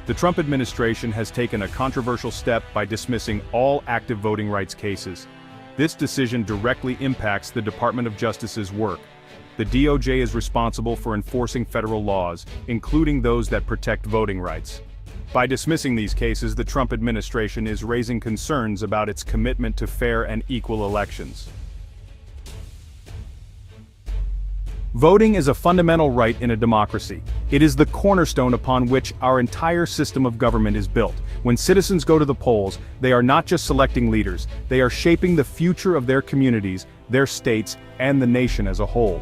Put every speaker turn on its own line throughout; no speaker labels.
The Trump administration has taken a controversial step by dismissing all active voting rights cases. This decision directly impacts the Department of Justice's work. The DOJ is responsible for enforcing federal laws, including those that protect voting rights. By dismissing these cases, the Trump administration is raising concerns about its commitment to fair and equal elections. Voting is a fundamental right in a democracy. It is the cornerstone upon which our entire system of government is built. When citizens go to the polls, they are not just selecting leaders, they are shaping the future of their communities, their states, and the nation as a whole.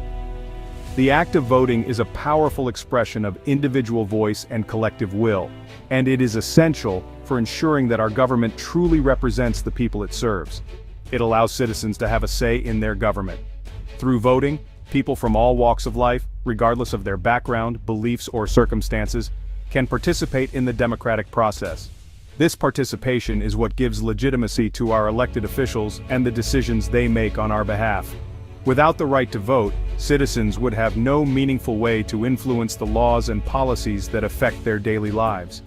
The act of voting is a powerful expression of individual voice and collective will, and it is essential for ensuring that our government truly represents the people it serves. It allows citizens to have a say in their government. Through voting, people from all walks of life, regardless of their background, beliefs, or circumstances, can participate in the democratic process. This participation is what gives legitimacy to our elected officials and the decisions they make on our behalf. Without the right to vote, citizens would have no meaningful way to influence the laws and policies that affect their daily lives.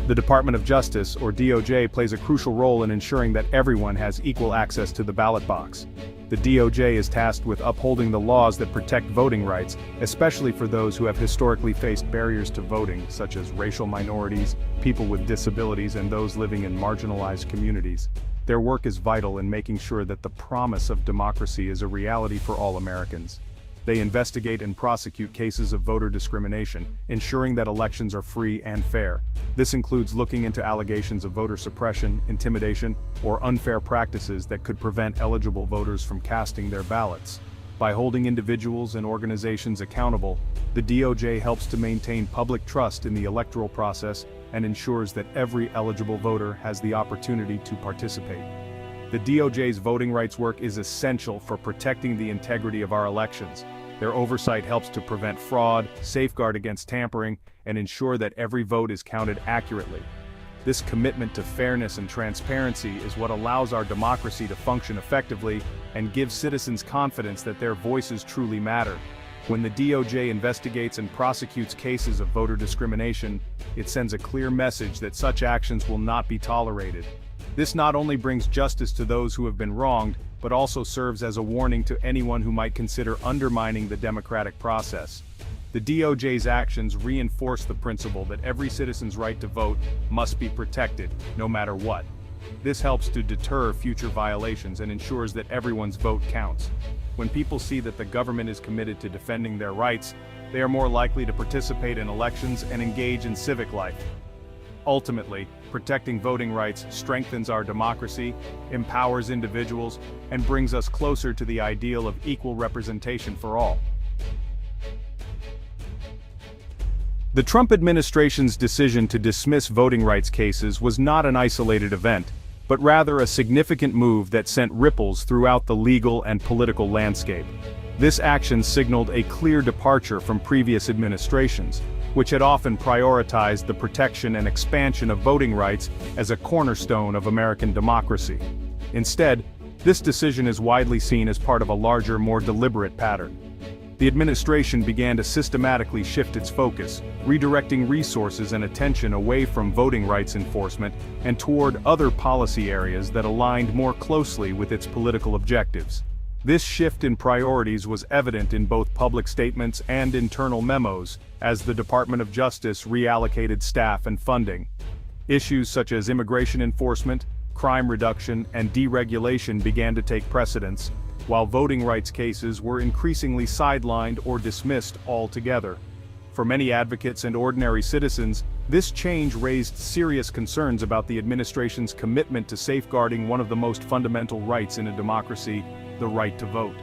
The Department of Justice, or DOJ, plays a crucial role in ensuring that everyone has equal access to the ballot box. The DOJ is tasked with upholding the laws that protect voting rights, especially for those who have historically faced barriers to voting, such as racial minorities, people with disabilities, and those living in marginalized communities. Their work is vital in making sure that the promise of democracy is a reality for all Americans. They investigate and prosecute cases of voter discrimination, ensuring that elections are free and fair. This includes looking into allegations of voter suppression, intimidation, or unfair practices that could prevent eligible voters from casting their ballots. By holding individuals and organizations accountable, the DOJ helps to maintain public trust in the electoral process and ensures that every eligible voter has the opportunity to participate. The DOJ's voting rights work is essential for protecting the integrity of our elections. Their oversight helps to prevent fraud, safeguard against tampering, and ensure that every vote is counted accurately. This commitment to fairness and transparency is what allows our democracy to function effectively and gives citizens confidence that their voices truly matter. When the DOJ investigates and prosecutes cases of voter discrimination, it sends a clear message that such actions will not be tolerated. This not only brings justice to those who have been wronged, but also serves as a warning to anyone who might consider undermining the democratic process. The DOJ's actions reinforce the principle that every citizen's right to vote must be protected, no matter what. This helps to deter future violations and ensures that everyone's vote counts. When people see that the government is committed to defending their rights, they are more likely to participate in elections and engage in civic life. Ultimately, protecting voting rights strengthens our democracy, empowers individuals, and brings us closer to the ideal of equal representation for all. The Trump administration's decision to dismiss voting rights cases was not an isolated event, but rather a significant move that sent ripples throughout the legal and political landscape. This action signaled a clear departure from previous administrations, which had often prioritized the protection and expansion of voting rights as a cornerstone of American democracy. Instead, this decision is widely seen as part of a larger, more deliberate pattern. The administration began to systematically shift its focus, redirecting resources and attention away from voting rights enforcement and toward other policy areas that aligned more closely with its political objectives. This shift in priorities was evident in both public statements and internal memos, as the Department of Justice reallocated staff and funding. Issues such as immigration enforcement, crime reduction, and deregulation began to take precedence, while voting rights cases were increasingly sidelined or dismissed altogether. For many advocates and ordinary citizens, this change raised serious concerns about the administration's commitment to safeguarding one of the most fundamental rights in a democracy, the right to vote.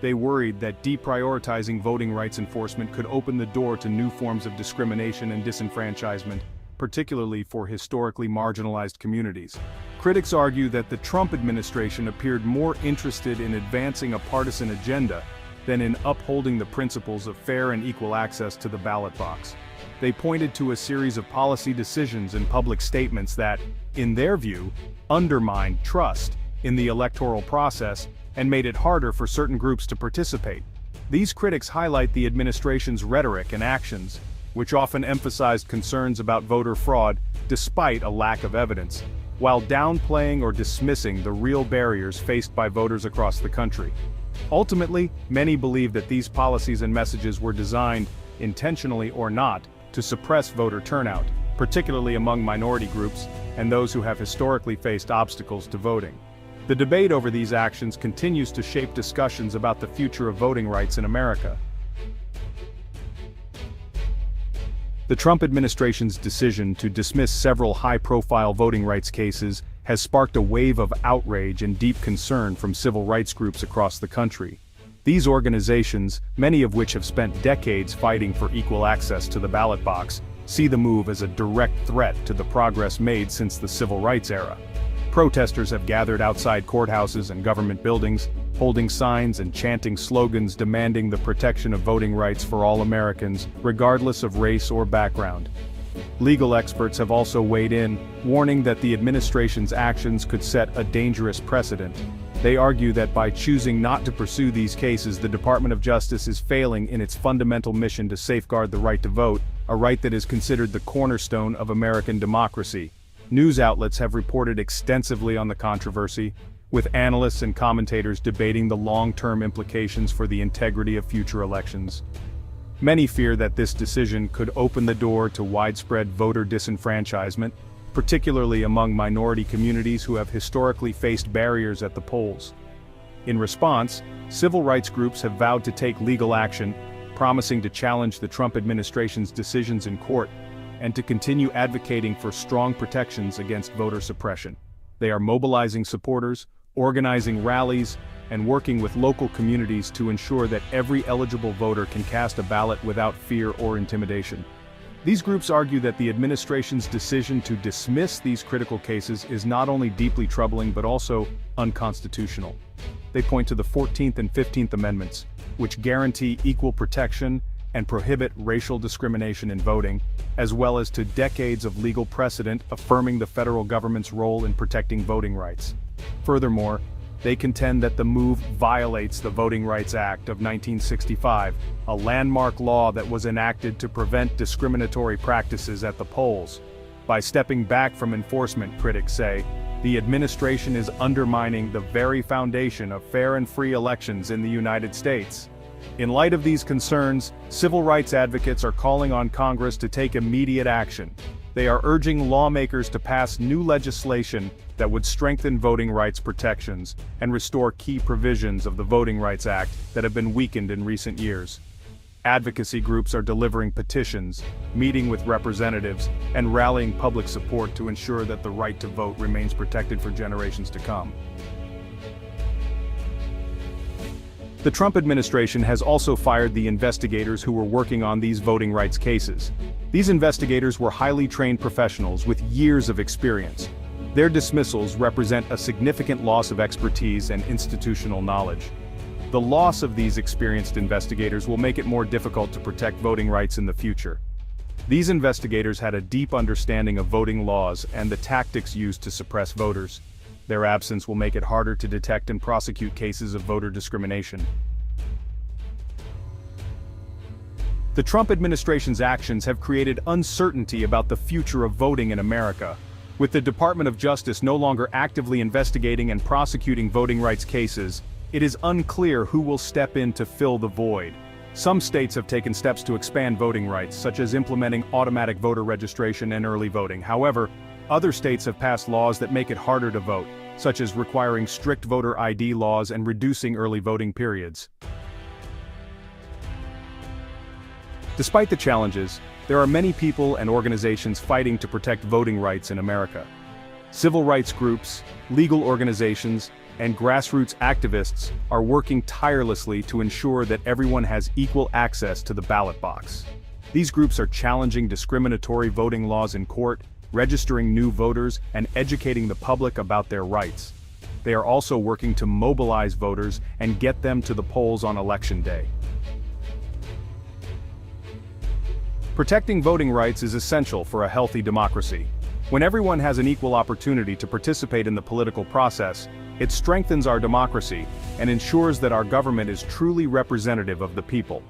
They worried that deprioritizing voting rights enforcement could open the door to new forms of discrimination and disenfranchisement, particularly for historically marginalized communities. Critics argue that the Trump administration appeared more interested in advancing a partisan agenda than in upholding the principles of fair and equal access to the ballot box. They pointed to a series of policy decisions and public statements that, in their view, undermined trust in the electoral process and made it harder for certain groups to participate. These critics highlight the administration's rhetoric and actions, which often emphasized concerns about voter fraud despite a lack of evidence, while downplaying or dismissing the real barriers faced by voters across the country. Ultimately, many believe that these policies and messages were designed, intentionally or not, to suppress voter turnout, particularly among minority groups and those who have historically faced obstacles to voting. The debate over these actions continues to shape discussions about the future of voting rights in America. The Trump administration's decision to dismiss several high-profile voting rights cases has sparked a wave of outrage and deep concern from civil rights groups across the country. These organizations, many of which have spent decades fighting for equal access to the ballot box, see the move as a direct threat to the progress made since the civil rights era. Protesters have gathered outside courthouses and government buildings, holding signs and chanting slogans demanding the protection of voting rights for all Americans, regardless of race or background. Legal experts have also weighed in, warning that the administration's actions could set a dangerous precedent. They argue that by choosing not to pursue these cases, the Department of Justice is failing in its fundamental mission to safeguard the right to vote, a right that is considered the cornerstone of American democracy. News outlets have reported extensively on the controversy, with analysts and commentators debating the long-term implications for the integrity of future elections. Many fear that this decision could open the door to widespread voter disenfranchisement, particularly among minority communities who have historically faced barriers at the polls. In response, civil rights groups have vowed to take legal action, promising to challenge the Trump administration's decisions in court, and to continue advocating for strong protections against voter suppression. They are mobilizing supporters, organizing rallies, and working with local communities to ensure that every eligible voter can cast a ballot without fear or intimidation. These groups argue that the administration's decision to dismiss these critical cases is not only deeply troubling but also unconstitutional. They point to the 14th and 15th Amendments, which guarantee equal protection and prohibit racial discrimination in voting, as well as to decades of legal precedent affirming the federal government's role in protecting voting rights. Furthermore, they contend that the move violates the Voting Rights Act of 1965, a landmark law that was enacted to prevent discriminatory practices at the polls. By stepping back from enforcement, critics say, the administration is undermining the very foundation of fair and free elections in the United States. In light of these concerns, civil rights advocates are calling on Congress to take immediate action. They are urging lawmakers to pass new legislation that would strengthen voting rights protections and restore key provisions of the Voting Rights Act that have been weakened in recent years. Advocacy groups are delivering petitions, meeting with representatives, and rallying public support to ensure that the right to vote remains protected for generations to come. The Trump administration has also fired the investigators who were working on these voting rights cases. These investigators were highly trained professionals with years of experience. Their dismissals represent a significant loss of expertise and institutional knowledge. The loss of these experienced investigators will make it more difficult to protect voting rights in the future. These investigators had a deep understanding of voting laws and the tactics used to suppress voters. Their absence will make it harder to detect and prosecute cases of voter discrimination. The Trump administration's actions have created uncertainty about the future of voting in America. With the Department of Justice no longer actively investigating and prosecuting voting rights cases, it is unclear who will step in to fill the void. Some states have taken steps to expand voting rights, such as implementing automatic voter registration and early voting. However, other states have passed laws that make it harder to vote, such as requiring strict voter ID laws and reducing early voting periods. Despite the challenges, there are many people and organizations fighting to protect voting rights in America. Civil rights groups, legal organizations, and grassroots activists are working tirelessly to ensure that everyone has equal access to the ballot box. These groups are challenging discriminatory voting laws in court, registering new voters, and educating the public about their rights. They are also working to mobilize voters and get them to the polls on Election Day. Protecting voting rights is essential for a healthy democracy. When everyone has an equal opportunity to participate in the political process, it strengthens our democracy and ensures that our government is truly representative of the people.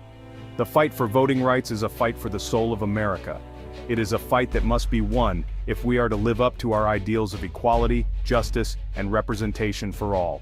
The fight for voting rights is a fight for the soul of America. It is a fight that must be won if we are to live up to our ideals of equality, justice, and representation for all.